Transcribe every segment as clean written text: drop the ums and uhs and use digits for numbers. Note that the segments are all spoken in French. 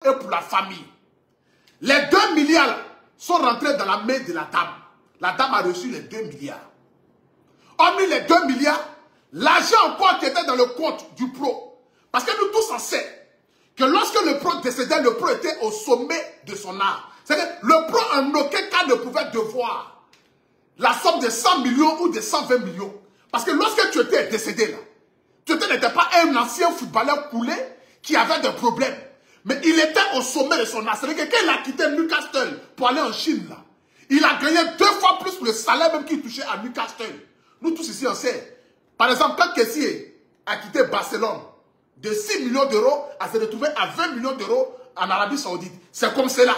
et pour la famille. Les 2 milliards sont rentrés dans la main de la dame. La dame a reçu les 2 milliards. Hormis les 2 milliards, l'argent encore qui était dans le compte du pro. Parce que nous tous on sait que lorsque le pro décédait, le pro était au sommet de son art. C'est-à-dire que le pro en aucun cas ne pouvait devoir la somme de 100 millions ou de 120 millions. Parce que lorsque tu étais décédé là, tu n'étais pas un ancien footballeur coulé qui avait des problèmes. Mais il était au sommet de son art. C'est-à-dire que quand il a quitté Newcastle pour aller en Chine là, il a gagné 2 fois plus que le salaire même qu'il touchait à Newcastle. Nous tous ici on sait. Par exemple, quand Kessié a quitté Barcelone, de 6 millions d'euros, à se retrouver à 20 millions d'euros en Arabie Saoudite. C'est comme cela.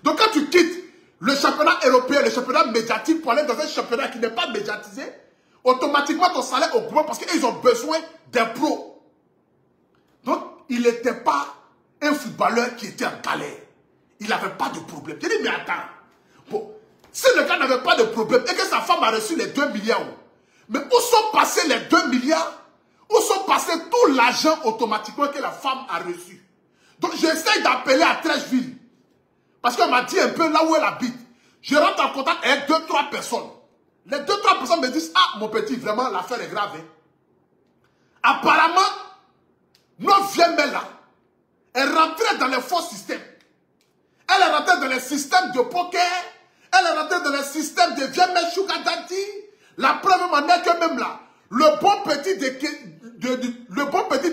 Donc quand tu quittes le championnat européen, le championnat médiatique, pour aller dans un championnat qui n'est pas médiatisé, automatiquement ton salaire augmente parce qu'ils ont besoin des pros. Donc il n'était pas un footballeur qui était en galère. Il n'avait pas de problème. Je dis, mais attends. Bon, si le gars n'avait pas de problème et que sa femme a reçu les 2 milliards, mais où sont passés les 2 milliards? Où sont passés tout l'argent automatiquement que la femme a reçu? Donc j'essaie d'appeler à Trècheville. Parce qu'on m'a dit un peu là où elle habite. Je rentre en contact avec 2-3 personnes. Les 2-3 personnes me disent, ah mon petit, vraiment l'affaire est grave. Hein. Apparemment, notre vieille mère là, elle rentrait dans les faux systèmes. Elle est rentrée dans les systèmes de poker. Elle est rentrée dans les systèmes de vieille mère Sugar Daddy. La preuve manière que même là, le bon petit de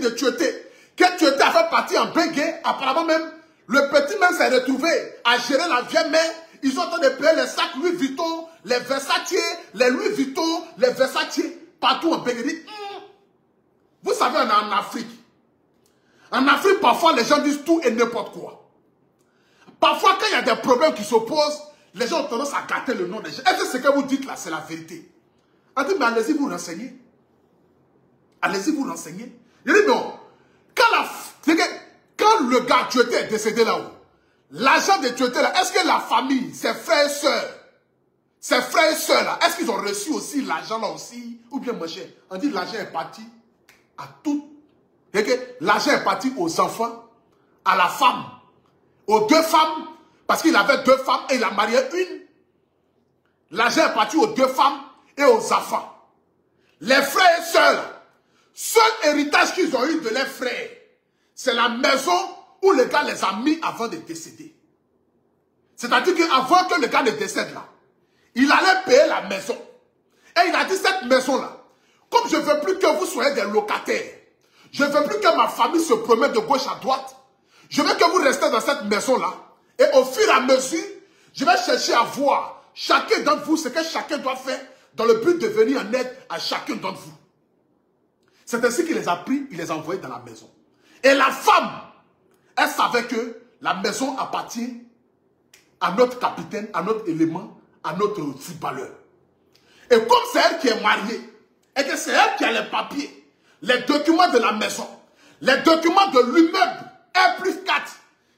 Tueté, que Tueté a fait partie en bégué, apparemment même, le petit même s'est retrouvé à gérer la vieille mère. Ils ont en train de payer les sacs Louis Vuitton, les Versace, les Louis Vuitton, les Versace, partout en bégué. Vous savez, on est en Afrique. En Afrique, parfois, les gens disent tout et n'importe quoi. Parfois, quand il y a des problèmes qui s'opposent, les gens ont tendance à gâter le nom des gens. Est-ce que ce que vous dites là, c'est la vérité? On dit, mais allez-y vous renseigner. Allez-y vous renseigner. Je dis non. Quand le gars Tueté est décédé là-haut, l'argent de Tueté là, est-ce que la famille, ses frères et sœurs là, est-ce qu'ils ont reçu aussi l'argent là aussi? Ou bien, mon cher, on dit l'argent est parti à tout. L'argent est parti aux enfants, à la femme, aux 2 femmes, parce qu'il avait 2 femmes et il a marié une. L'argent est parti aux 2 femmes et aux enfants. Les frères et sœurs, seul héritage qu'ils ont eu de leurs frères, c'est la maison où le gars les a mis avant de décéder. C'est-à-dire qu'avant que le gars ne décède là, il allait payer la maison. Et il a dit, cette maison-là, comme je ne veux plus que vous soyez des locataires, je ne veux plus que ma famille se promène de gauche à droite, je veux que vous restez dans cette maison-là, et au fur et à mesure, je vais chercher à voir chacun d'entre vous ce que chacun doit faire dans le but de venir en aide à chacun d'entre vous. C'est ainsi qu'il les a pris, il les a envoyés dans la maison. Et la femme, elle savait que la maison appartient à notre capitaine, à notre élément, à notre footballeur. Et comme c'est elle qui est mariée, et que c'est elle qui a les papiers, les documents de la maison, les documents de l'immeuble 1+4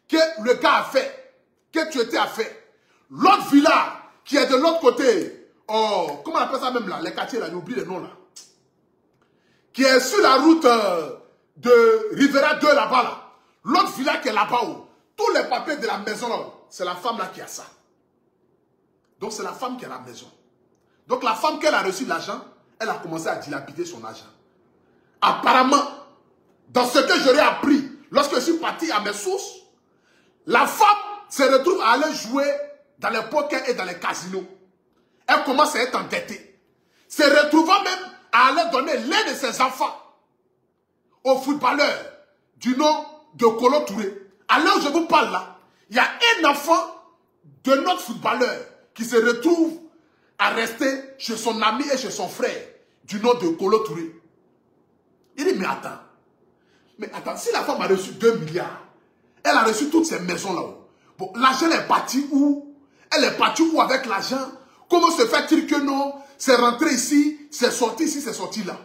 que le gars a fait, que tu étais à fait, l'autre villa qui est de l'autre côté, oh, comment on appelle ça même là, les quartiers là, j'ai oublié le nom là, qui est sur la route de Rivera 2 là-bas là, l'autre villa qui est là-bas où, tous les papiers de la maison là, c'est la femme là qui a ça. Donc c'est la femme qui a la maison. Donc la femme, qu'elle a reçu l'argent, elle a commencé à dilapider son argent. Apparemment, dans ce que j'aurais appris, lorsque je suis parti à mes sources, la femme se retrouve à aller jouer dans les pokers et dans les casinos. Elle commence à être endettée. Se retrouvant même à aller donner l'un de ses enfants au footballeur du nom de Kolo Touré. À l'heure où je vous parle là, il y a un enfant de notre footballeur qui se retrouve à rester chez son ami et chez son frère du nom de Kolo Touré. Il dit, mais attends, si la femme a reçu 2 milliards, elle a reçu toutes ces maisons là-haut. Bon, l'argent est parti où? Elle est partie où avec l'argent? Comment se fait-il que non? C'est rentré ici, c'est sorti ici, c'est sorti là.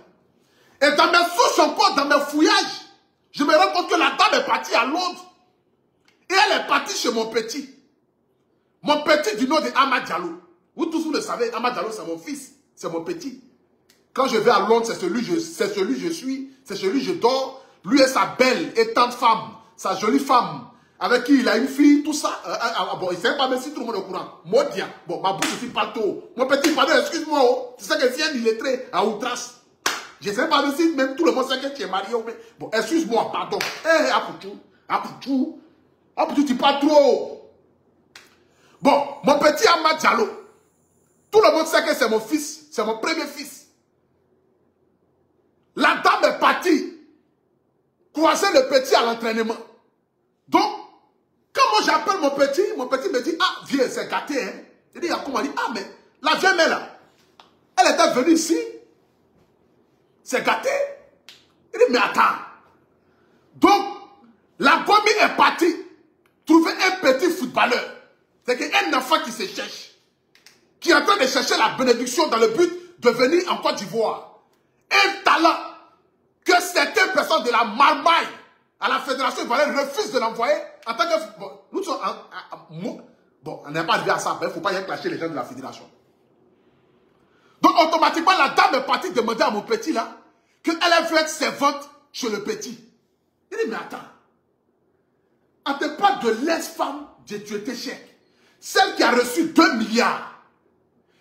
Et dans mes souches encore, dans mes fouillages, je me rends compte que la dame est partie à Londres. Et elle est partie chez mon petit. Mon petit du nom de Amad Diallo. Vous tous vous le savez, Amad Diallo c'est mon fils, c'est mon petit. Quand je vais à Londres, c'est celui que je suis, c'est celui que je dors. Lui et sa belle et tante femme, sa jolie femme, avec qui il a une fille, tout ça. Bon, il ne sait pas même si tout le monde est au courant. Modia, bon, ma bouche aussi parle trop. Mon petit pardon, excuse-moi, oh. C'est ça que c'est un illettré à outrage. Je ne sais pas si même tout le monde sait que tu es marié. Mais... Bon, excuse-moi, pardon. Eh, Apoutou, tu parles trop. Bon, mon petit Amad Diallo. Tout le monde sait que c'est mon fils. C'est mon premier fils. La dame est partie. Croiser le petit à l'entraînement. Donc, quand moi j'appelle mon petit me dit, ah, viens, c'est gâté, hein. Il dit, comment il dit, ah, mais la vieille mère là, elle était venue ici. C'est gâté. Il dit, mais attends. Donc, la gomme est partie trouver un petit footballeur. C'est un enfant qui se cherche. Qui est en train de chercher la bénédiction dans le but de venir en Côte d'Ivoire. Un talent que certaines personnes de la marmaille à la Fédération ivoirienne refusent de l'envoyer en tant que... Bon, nous sommes... Bon, on n'est pas arrivé à ça. Il ne faut pas y clasher les gens de la Fédération. Donc, automatiquement, la dame est partie demander à mon petit, là, qu'elle veut être servante chez le petit. Il dit, mais attends. On te parle de l'ex-femme de Tuété Chèque. Celle qui a reçu 2 milliards.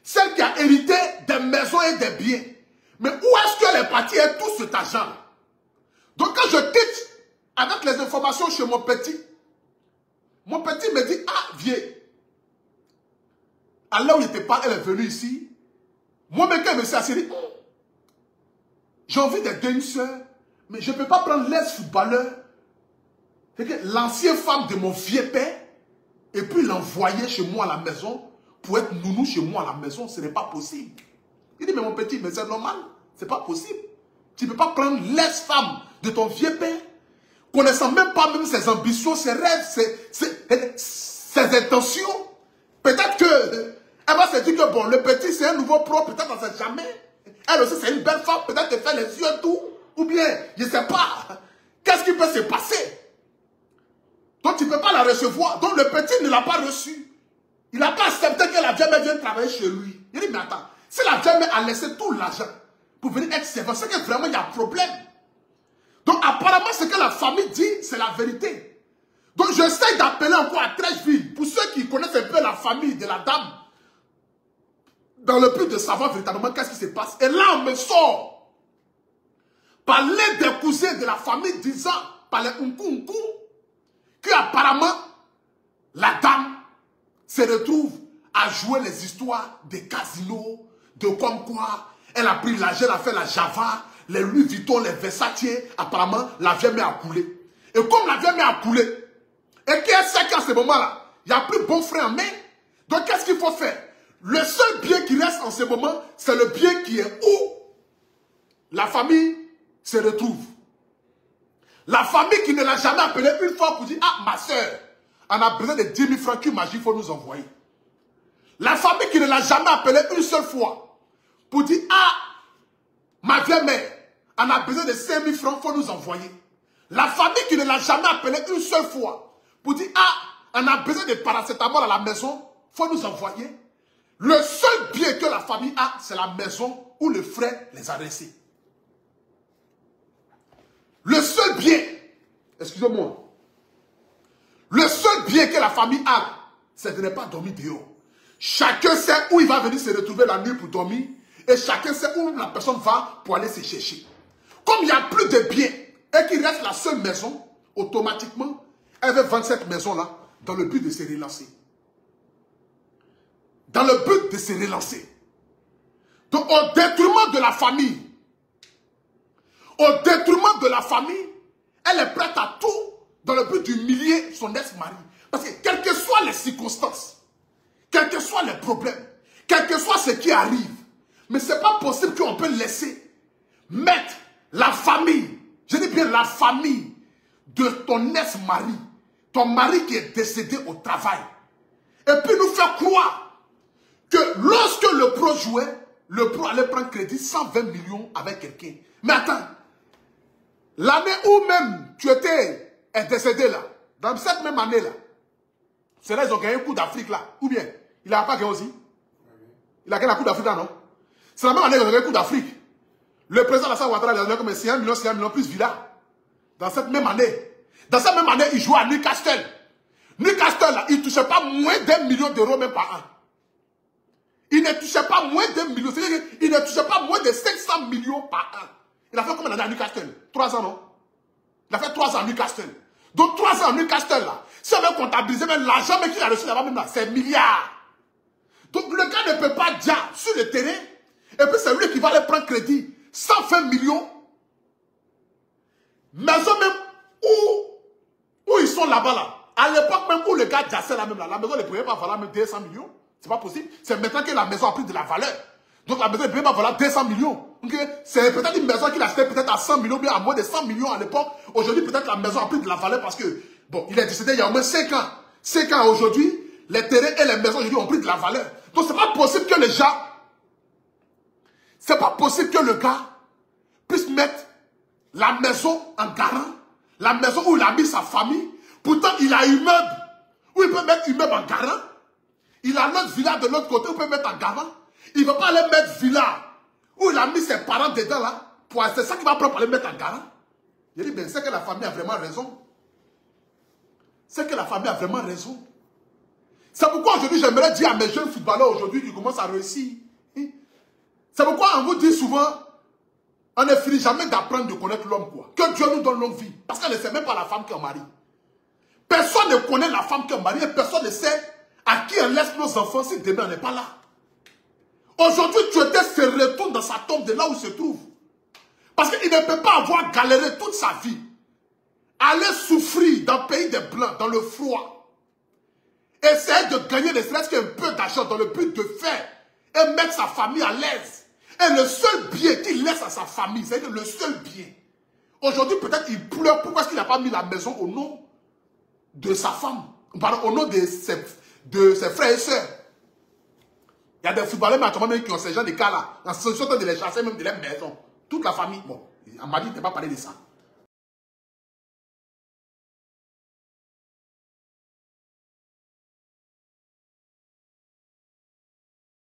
Celle qui a hérité des maisons et des biens. Mais où est-ce qu'elle est partie et tout cet argent? Donc, quand je quitte avec les informations chez mon petit me dit, ah, viens. À là où il était pas, elle est venue ici. Moi-même, quand elle me s'est assise, j'ai envie d'aider une soeur, mais je ne peux pas prendre l'ex-footballeur, l'ancienne femme de mon vieux père, et puis l'envoyer chez moi à la maison, pour être nounou chez moi à la maison, ce n'est pas possible. Il dit, mais mon petit, mais c'est normal, c'est pas possible. Tu ne peux pas prendre l'ex-femme de ton vieux père, connaissant même pas même ses ambitions, ses rêves, ses intentions. Peut-être que elle va se dire que bon, le petit c'est un nouveau pro, peut-être on ne sait jamais. Elle aussi c'est une belle femme, peut-être elle fait les yeux et tout. Ou bien, je ne sais pas. Qu'est-ce qui peut se passer? Donc tu ne peux pas la recevoir. Donc le petit ne l'a pas reçu. Il n'a pas accepté que la vieille mère vienne travailler chez lui. Il dit, mais attends, si la vieille mère a laissé tout l'argent pour venir être servant, c'est que vraiment il y a un problème. Donc apparemment ce que la famille dit, c'est la vérité. Donc j'essaie d'appeler encore à Trècheville, pour ceux qui connaissent un peu la famille de la dame, dans le but de savoir véritablement qu'est-ce qui se passe. Et là on me sort, par l'un des cousins de la famille disant, par les Unku, qu'apparemment la dame se retrouve à jouer les histoires des casinos, de comme quoi elle a pris l'argent, elle a fait la Java, les Louis Vuitton, les Versace, apparemment la vieille mère a coulé. Et comme la vieille mère a coulé, et qu'elle sait qu'à ce moment-là, il n'y a plus bon frère en main, donc qu'est-ce qu'il faut faire? Le seul bien qui reste en ce moment, c'est le bien qui est où la famille se retrouve. La famille qui ne l'a jamais appelé une fois pour dire, ah ma soeur, on a besoin de 10 000 francs qu'il faut nous envoyer. La famille qui ne l'a jamais appelé une seule fois pour dire, ah, ma vieille mère, on a besoin de 5 000 francs, il faut nous envoyer. La famille qui ne l'a jamais appelé une seule fois pour dire, ah, on a besoin de paracétamol à la maison, il faut nous envoyer. Le seul bien que la famille a, c'est la maison où le frère les a laissés. Le seul bien, excusez-moi, le seul bien que la famille a, c'est de ne pas dormir dehors. Chacun sait où il va venir se retrouver la nuit pour dormir et chacun sait où la personne va pour aller se chercher. Comme il n'y a plus de biens et qu'il reste la seule maison, automatiquement, elle veut vendre cette maison-là dans le but de se relancer. Dans le but de se relancer. Donc au détriment de la famille, elle est prête à tout dans le but d'humilier son ex-mari. Parce que quelles que soient les circonstances, quels que soient les problèmes, quel que soit ce qui arrive, mais ce n'est pas possible qu'on peut laisser mettre la famille, je dis bien la famille de ton ex-mari, ton mari qui est décédé au travail, et puis nous faire croire que lorsque le pro jouait, le pro allait prendre crédit 120 millions avec quelqu'un. Mais attends, l'année où même tu étais décédé là, dans cette même année là, c'est là qu'ils ont gagné un coup d'Afrique là, ou bien, il n'a pas gagné aussi? Il a gagné un coup d'Afrique là, non? C'est la même année qu'ils ont gagné un coup d'Afrique. Le président Alassane Ouattara, il a gagné comme 5 millions plus Villa. Dans cette même année. Dans cette même année, il jouait à Newcastle. Newcastle, là, il ne touchait pas moins d'1 million d'euros même par an. Il ne touchait pas moins d'1 million. C'est-à-dire qu'il ne touchait pas moins de 500 millions par an. Il a fait combien d'années à Newcastle? 3 ans, non? Il a fait 3 ans à Newcastle. Donc 3 ans à Newcastle, là, si on veut comptabiliser même l'argent qu'il a reçu là-bas, même là, c'est milliards. Donc le gars ne peut pas dire sur le terrain, et puis c'est lui qui va aller prendre crédit. 120 millions. Maison même où ils sont là-bas, là. À l'époque même où le gars jassait là même là, la maison ne pouvait pas valoir même 200 millions. C'est pas possible. C'est maintenant que la maison a pris de la valeur. Donc la maison ne pouvait pas valoir 200 millions. Okay? C'est peut-être une maison qu'il achetait peut-être à 100 millions, bien à moins de 100 millions à l'époque. Aujourd'hui, peut-être la maison a pris de la valeur parce que, bon, il est décédé il y a au moins 5 ans. 5 ans aujourd'hui, les terrains et les maisons aujourd'hui ont pris de la valeur. Donc c'est pas possible que les gens, c'est pas possible que le gars puisse mettre la maison en garant, la maison où il a mis sa famille. Pourtant, il a un immeuble où il peut mettre immeuble en garant. Il a l'autre villa de l'autre côté où il peut mettre en garant. Il ne veut pas aller mettre villa où il a mis ses parents dedans là. C'est ça qu'il va prendre pour aller mettre en garant. Il dit, ben, c'est que la famille a vraiment raison. C'est que la famille a vraiment raison. C'est pourquoi aujourd'hui, j'aimerais dire à mes jeunes footballeurs aujourd'hui qui commencent à réussir. C'est pourquoi on vous dit souvent, on ne finit jamais d'apprendre de connaître l'homme, quoi. Que Dieu nous donne longue vie. Parce qu'on ne sait même pas la femme qu'on marie. Personne ne connaît la femme qu'on marie et personne ne sait à qui on laisse nos enfants si demain on n'est pas là. Aujourd'hui, Tioté se retourne dans sa tombe de là où il se trouve. Parce qu'il ne peut pas avoir galéré toute sa vie. Aller souffrir dans le pays des Blancs, dans le froid. Essayer de gagner ne serait-ce qu'un peu d'argent dans le but de faire et mettre sa famille à l'aise. Et le seul bien qu'il laisse à sa famille, c'est le seul bien. Aujourd'hui, peut-être il pleure. Pourquoi est-ce qu'il n'a pas mis la maison au nom de sa femme? Pardon, au nom de ses frères et sœurs. Il y a des footballeurs même qui ont ces gens de cas-là. En train de les chasser même de leur maison. Toute la famille. Bon, on m'a dit de ne pas parler de ça.